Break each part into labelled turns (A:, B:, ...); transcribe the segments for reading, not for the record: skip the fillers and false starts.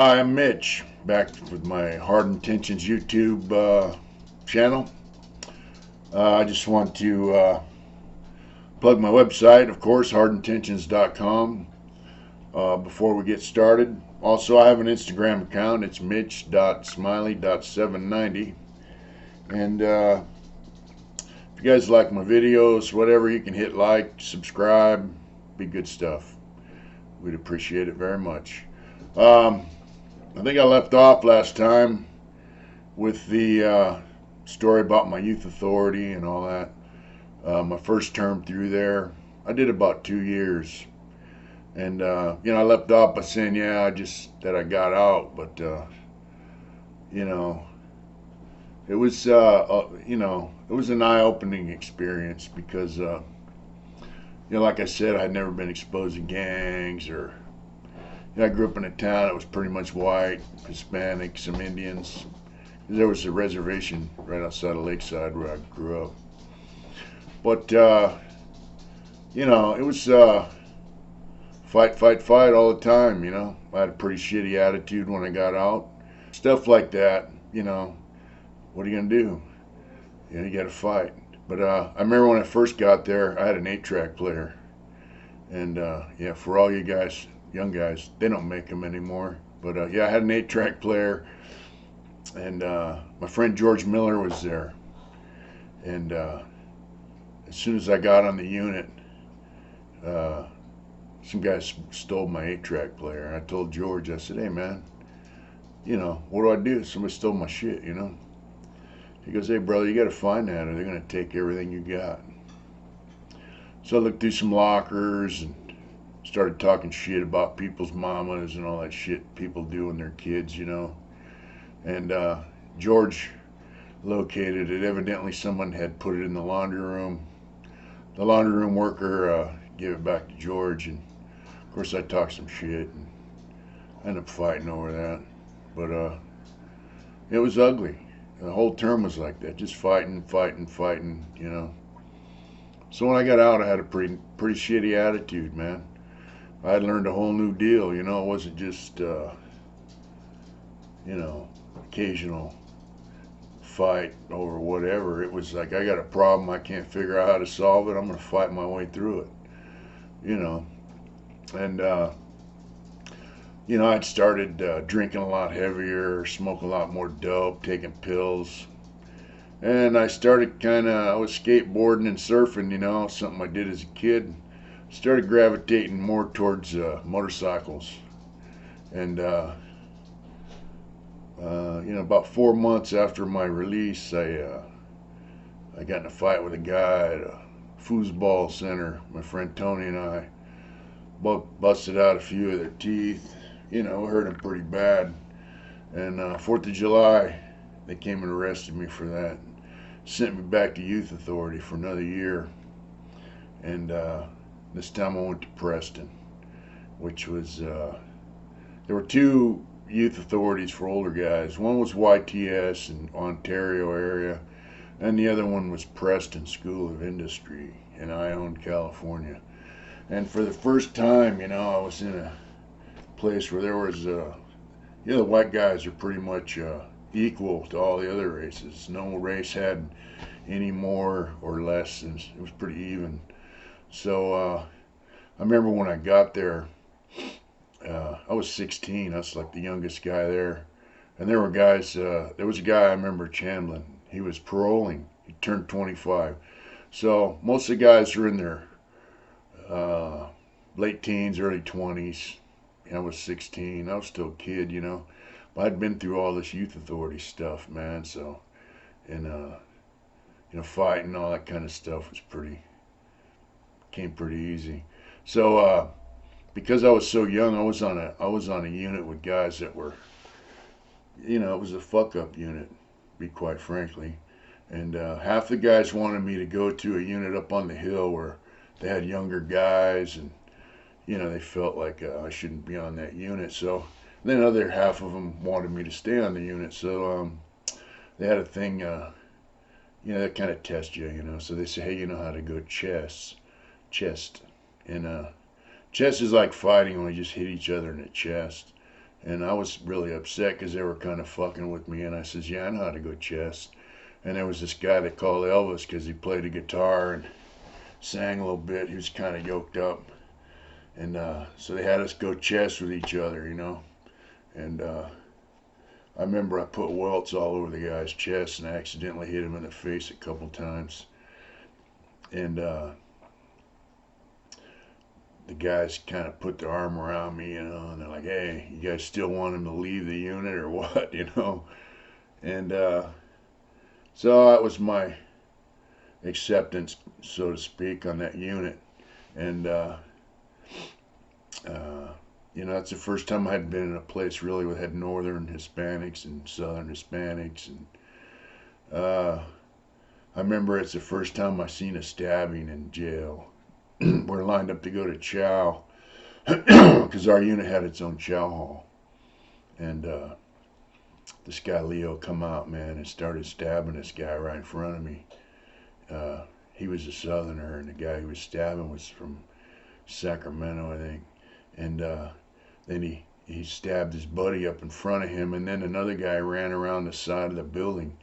A: Hi, I'm Mitch, back with my Hard Intentions YouTube channel. I just want to plug my website, of course, hardintentions.com, before we get started. Also, I have an Instagram account. It's mitch.smiley.790. And if you guys like my videos, whatever, you can hit like, subscribe, be good stuff. We'd appreciate it very much. I think I left off last time with the story about my youth authority and all that. My first term through there, I did about 2 years. And, I left off by saying, yeah, that I got out. But, it was, it was an eye-opening experience because, like I said, I'd never been exposed to gangs or I grew up in a town that was pretty much white, Hispanic, some Indians. There was a reservation right outside of Lakeside where I grew up. But, it was fight, fight, fight all the time, I had a pretty shitty attitude when I got out. Stuff like that, what are you going to do? You got to fight. But I remember when I first got there, I had an 8-track player. And, for all you guys, young guys, they don't make them anymore. But I had an 8-track player, and my friend George Miller was there. And as soon as I got on the unit, some guys stole my 8-track player. I told George, I said, hey man, what do I do? Somebody stole my shit, He goes, hey brother, you got to find that or they're going to take everything you got. So I looked through some lockers and started talking shit about people's mamas and all that shit people do and their kids, And George located it. Evidently someone had put it in the laundry room. The laundry room worker gave it back to George, and of course I talked some shit and ended up fighting over that. But it was ugly. The whole term was like that, just fighting, fighting, fighting, So when I got out, I had a pretty shitty attitude, man. I had learned a whole new deal, it wasn't just, occasional fight over whatever. It was like, I got a problem, I can't figure out how to solve it, I'm going to fight my way through it, And, I'd started drinking a lot heavier, smoking a lot more dope, taking pills. And I started I was skateboarding and surfing, something I did as a kid. Started gravitating more towards motorcycles. And, about 4 months after my release, I got in a fight with a guy at a foosball center. My friend Tony and I both busted out a few of their teeth. Hurt them pretty bad. And 4th of July, they came and arrested me for that. Sent me back to Youth Authority for another year. And this time I went to Preston, which was, there were 2 youth authorities for older guys. One was YTS in Ontario area, and the other one was Preston School of Industry in Ione, California. And for the first time, I was in a place where there was, the white guys are pretty much equal to all the other races. No race had any more or less, and it was pretty even. So I remember when I got there, I was 16. I was like the youngest guy there. And there were guys, there was a guy I remember, Chamblin. He was paroling. He turned 25. So most of the guys were in their late teens, early 20s. I was 16. I was still a kid, But I'd been through all this youth authority stuff, man. So, and, fighting, all that kind of stuff came pretty easy. So, because I was so young, I was on a unit with guys that were, it was a fuck up unit, be quite frankly. And half the guys wanted me to go to a unit up on the hill where they had younger guys, and they felt like I shouldn't be on that unit. So then other half of them wanted me to stay on the unit. So they had a thing, that kind of test you, So they say, hey, you know how to go chest, and chest is like fighting when we just hit each other in the chest. And I was really upset because they were kind of fucking with me. And I says, yeah, I know how to go chess. And there was this guy they called Elvis because he played the guitar and sang a little bit. He was kind of yoked up. And so they had us go chess with each other, you know. And I remember I put welts all over the guy's chest and I accidentally hit him in the face a couple times. And the guys kind of put their arm around me, you know, and they're like, hey, you guys still want him to leave the unit or what, you know? And so that was my acceptance, so to speak, on that unit. And, you know, that's the first time I had been in a place really that had northern Hispanics and southern Hispanics. And I remember it's the first time I seen a stabbing in jail. We're lined up to go to chow because our unit had its own chow hall. And this guy Leo come out, man, and started stabbing this guy right in front of me. He was a southerner, and the guy who was stabbing was from Sacramento, I think. And then he stabbed his buddy up in front of him, and then another guy ran around the side of the building,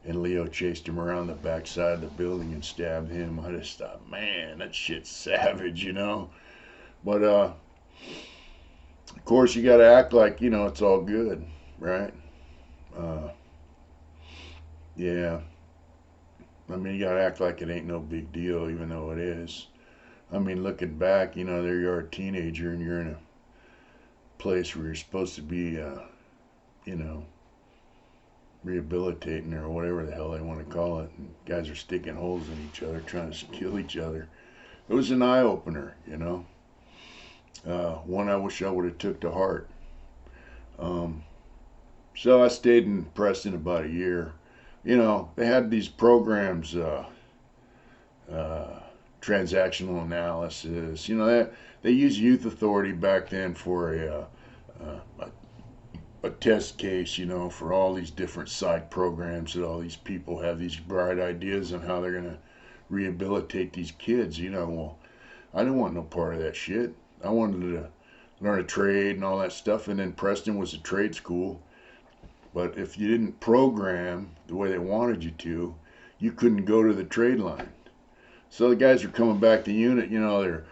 A: and Leo chased him around the back side of the building and stabbed him. I just thought, man, that shit's savage, you know. But of course, you got to act like, you know, it's all good, right? Yeah. I mean, you got to act like it ain't no big deal, even though it is. I mean, looking back, you know, there you are, a teenager, and you're in a place where you're supposed to be, you know, rehabilitating or whatever the hell they want to call it. And guys are sticking holes in each other, trying to kill each other. It was an eye opener, you know. One I wish I would have took to heart. So I stayed in Preston about a year. You know, they had these programs, transactional analysis. You know, they used Youth Authority back then for a test case, you know, for all these different side programs that all these people have these bright ideas on how they're going to rehabilitate these kids, you know. Well, I didn't want no part of that shit. I wanted to learn a trade and all that stuff, and then Preston was a trade school. But if you didn't program the way they wanted you to, you couldn't go to the trade line. So the guys are coming back to unit, you know, they're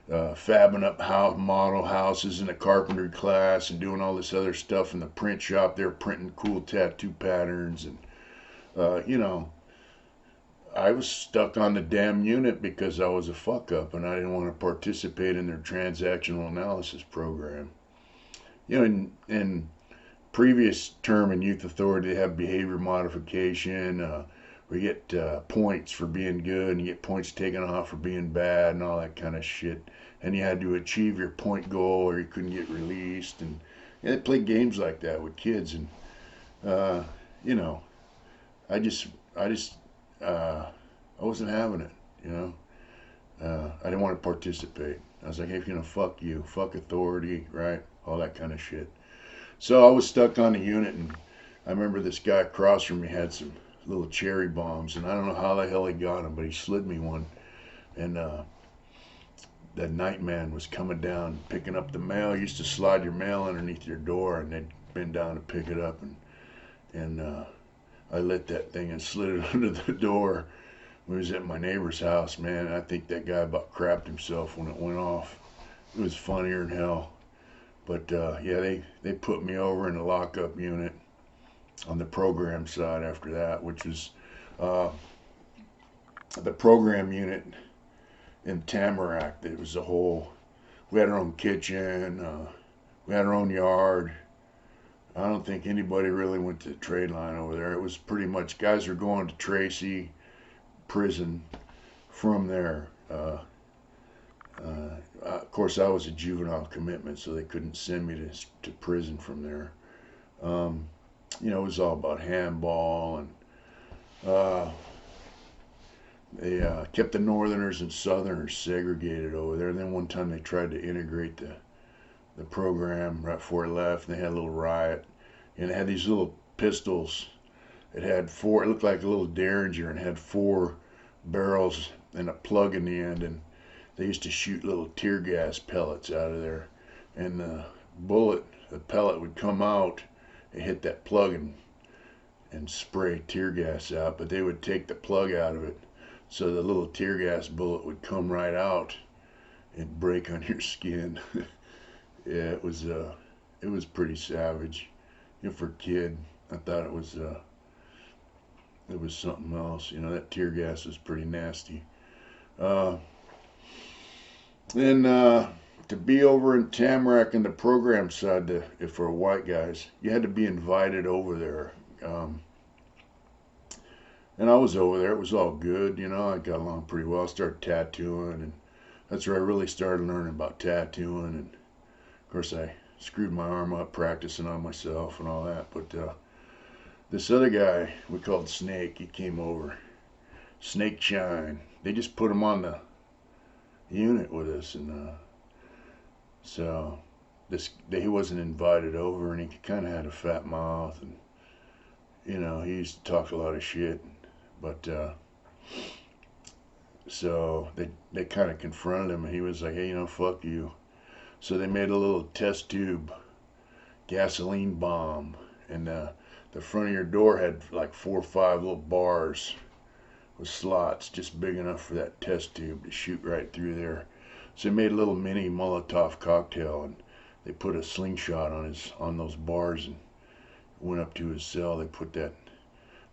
A: fabbing up model houses in the carpentry class and doing all this other stuff in the print shop. They're printing cool tattoo patterns. And, you know, I was stuck on the damn unit because I was a fuck up and I didn't want to participate in their transactional analysis program. You know, in previous term in Youth Authority, they have behavior modification. We get points for being good, and you get points taken off for being bad, and all that kind of shit. And you had to achieve your point goal, or you couldn't get released. And they played games like that with kids. And you know, I wasn't having it. You know, I didn't want to participate. I was like, hey, you know, fuck you, fuck authority, right? All that kind of shit. So I was stuck on the unit, and I remember this guy across from me had some little cherry bombs, and I don't know how the hell he got them, but he slid me one. And that night man was coming down picking up the mail. You used to slide your mail underneath your door, and they'd bend down to pick it up, and I lit that thing and slid it under the door. We was at my neighbor's house, man. I think that guy about crapped himself when it went off. It was funnier than hell. But yeah, they put me over in the lockup unit on the program side after that, which was the program unit in Tamarack. It was a whole, we had our own kitchen, we had our own yard. I don't think anybody really went to the trade line over there. It was pretty much guys were going to Tracy prison from there. Of course, I was a juvenile commitment, so they couldn't send me to prison from there. You know, it was all about handball, and they kept the Northerners and Southerners segregated over there. And then one time they tried to integrate the program right before I left, and they had a little riot, and they had these little pistols. It had four. It looked like a little Derringer, and had 4 barrels and a plug in the end, and they used to shoot little tear gas pellets out of there, and the bullet the pellet would come out and hit that plug and spray tear gas out, but they would take the plug out of it, so the little tear gas bullet would come right out and break on your skin. Yeah, it was pretty savage. You know, for a kid, I thought it was something else. You know, that tear gas was pretty nasty. Uh, then to be over in Tamarack in the program side, for white guys, you had to be invited over there. And I was over there. It was all good, you know. I got along pretty well. I started tattooing, and that's where I really started learning about tattooing. And of course, I screwed my arm up practicing on myself and all that. But this other guy we called Snake, he came over. Snake Shine. They just put him on the unit with us, and so he wasn't invited over, and he kind of had a fat mouth, and you know, he used to talk a lot of shit. But so they kind of confronted him, and he was like, hey, you know, fuck you. So they made a little test tube gasoline bomb, and the front of your door had like 4 or 5 little bars with slots just big enough for that test tube to shoot right through there. So they made a little mini Molotov cocktail, and they put a slingshot on those bars, and went up to his cell. They put that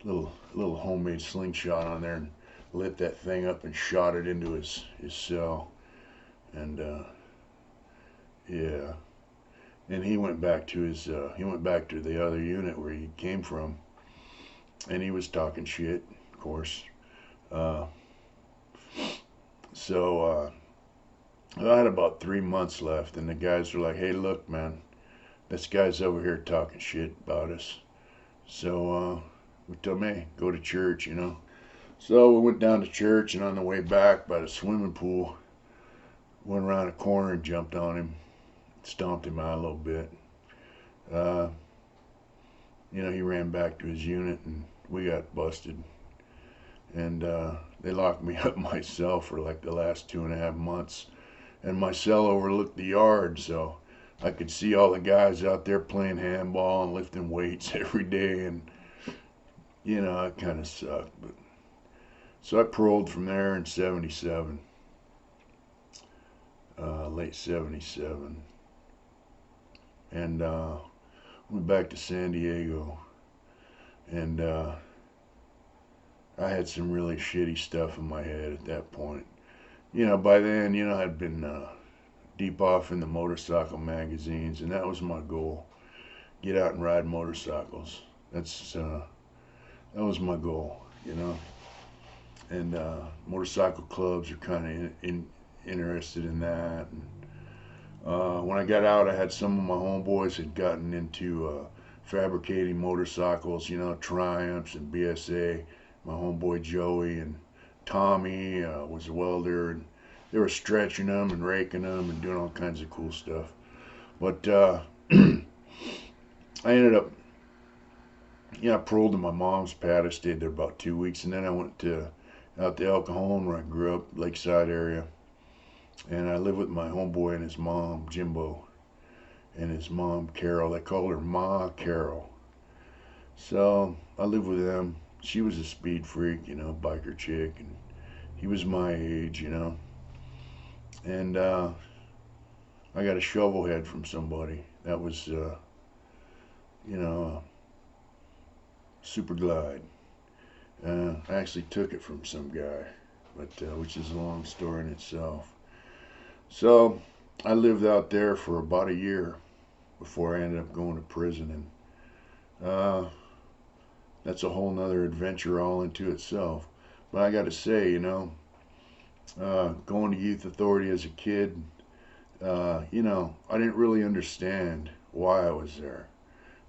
A: little homemade slingshot on there and lit that thing up and shot it into his cell. And yeah, and he went back to the other unit where he came from, and he was talking shit, of course. So I had about 3 months left, and the guys were like, hey, look, man, this guy's over here talking shit about us. So we told him, hey, go to church, you know. So we went down to church, and on the way back by the swimming pool, went around a corner and jumped on him, stomped him out a little bit. You know, he ran back to his unit, and we got busted. And they locked me up in my cell for like the last 2.5 months. And my cell overlooked the yard, so I could see all the guys out there playing handball and lifting weights every day. And, you know, it kind of sucked. But so I paroled from there in 77, late 77. And went back to San Diego. And I had some really shitty stuff in my head at that point. You know, by then, you know, I'd been deep off in the motorcycle magazines, and that was my goal. Get out and ride motorcycles. That was my goal, you know. And motorcycle clubs are kind of interested in that. And when I got out, I had some of my homeboys had gotten into fabricating motorcycles, you know, Triumphs and BSA. My homeboy Joey and Tommy was a welder, and they were stretching them and raking them and doing all kinds of cool stuff. But I ended up, you know, I paroled to my mom's pad. I stayed there about 2 weeks, and then I went out to El Cajon, where I grew up, Lakeside area, and I lived with my homeboy and his mom, Jimbo, and his mom, Carol. They called her Ma Carol. So I lived with them. She was a speed freak, you know, biker chick, and he was my age, you know. And I got a shovel head from somebody. That was, you know, Super Glide. I actually took it from some guy, but which is a long story in itself. So I lived out there for about a year before I ended up going to prison, and that's a whole nother adventure all into itself. But I got to say, you know, going to Youth Authority as a kid, you know, I didn't really understand why I was there.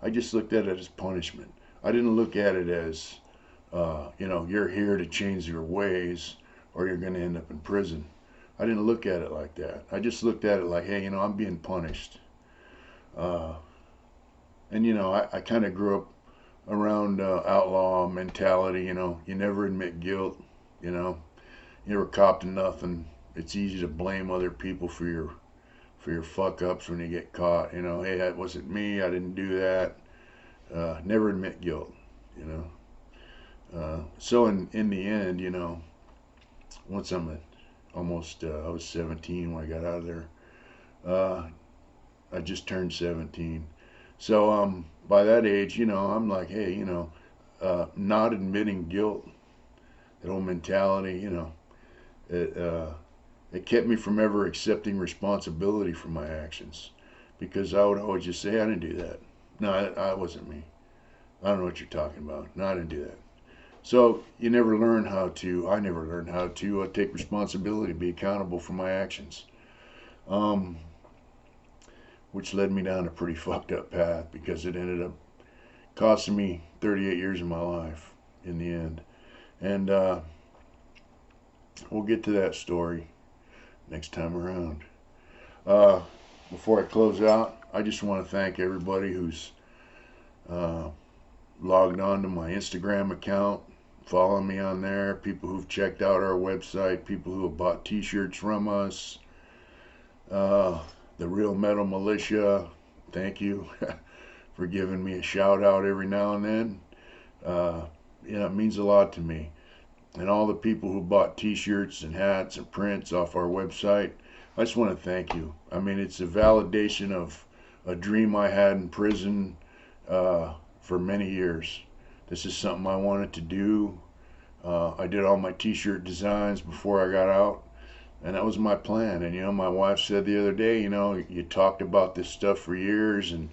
A: I just looked at it as punishment. I didn't look at it as, you know, you're here to change your ways or you're going to end up in prison. I didn't look at it like that. I just looked at it like, hey, you know, I'm being punished. And, you know, I kind of grew up around outlaw mentality, you know. You never admit guilt, you know. You never cop to nothing. It's easy to blame other people for for your fuck ups when you get caught. You know, hey, that wasn't me. I didn't do that. Never admit guilt. You know. So in the end, you know, once I was 17 when I got out of there. I just turned 17. So by that age, you know, I'm like, hey, you know, not admitting guilt, that whole mentality, you know, it it kept me from ever accepting responsibility for my actions, because I would always just say, I didn't do that. No, I wasn't me. I don't know what you're talking about. No, I didn't do that. So you never learn how to. I never learned how to take responsibility, be accountable for my actions, um, which led me down a pretty fucked up path, because it ended up costing me 38 years of my life in the end. And we'll get to that story next time around. Uh, Before I close out, I just want to thank everybody who's uh, logged on to my Instagram account, following me on there, people who've checked out our website, people who have bought t-shirts from us, uh, the Real Metal Militia, thank you for giving me a shout out every now and then. Uh, it means a lot to me. And all the people who bought t-shirts and hats and prints off our website, I just want to thank you. I mean, it's a validation of a dream I had in prison for many years. This is something I wanted to do. I did all my t-shirt designs before I got out, and that was my plan. And you know, my wife said the other day, you know, you talked about this stuff for years, and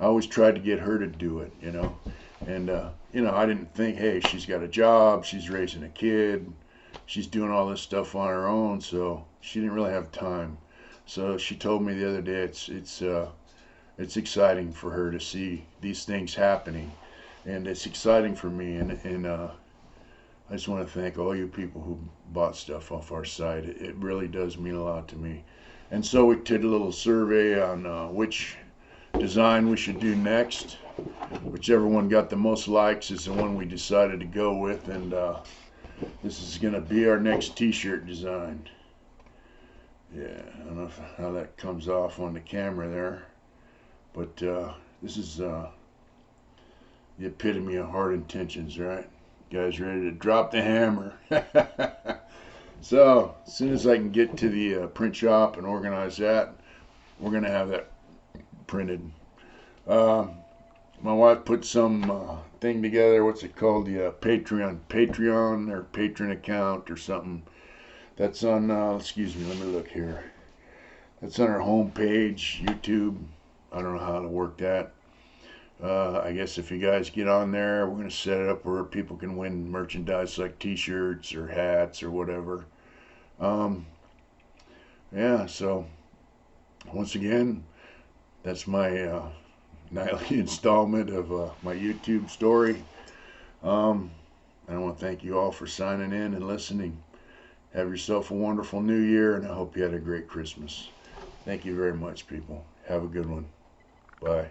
A: I always tried to get her to do it, you know. And you know, I didn't think, hey, she's got a job, she's raising a kid, she's doing all this stuff on her own, so she didn't really have time. So she told me the other day, it's exciting for her to see these things happening, and it's exciting for me. And I just want to thank all you people who bought stuff off our site. It really does mean a lot to me. And so we did a little survey on which design we should do next. Whichever one got the most likes is the one we decided to go with, and this is going to be our next t-shirt design. Yeah, I don't know how that comes off on the camera there, but this is the epitome of hard intentions, right? You guys ready to drop the hammer? So as soon as I can get to the print shop and organize that, we're going to have that printed. My wife put some thing together. What's it called? The Patreon or patron account or something. That's on. Excuse me. Let me look here. That's on our homepage, YouTube. I don't know how to work that. I guess if you guys get on there, we're gonna set it up where people can win merchandise like T-shirts or hats or whatever. Yeah. So once again, that's my nightly installment of my YouTube story. And I want to thank you all for signing in and listening. Have yourself a wonderful new year, and I hope you had a great Christmas. Thank you very much, people. Have a good one. Bye.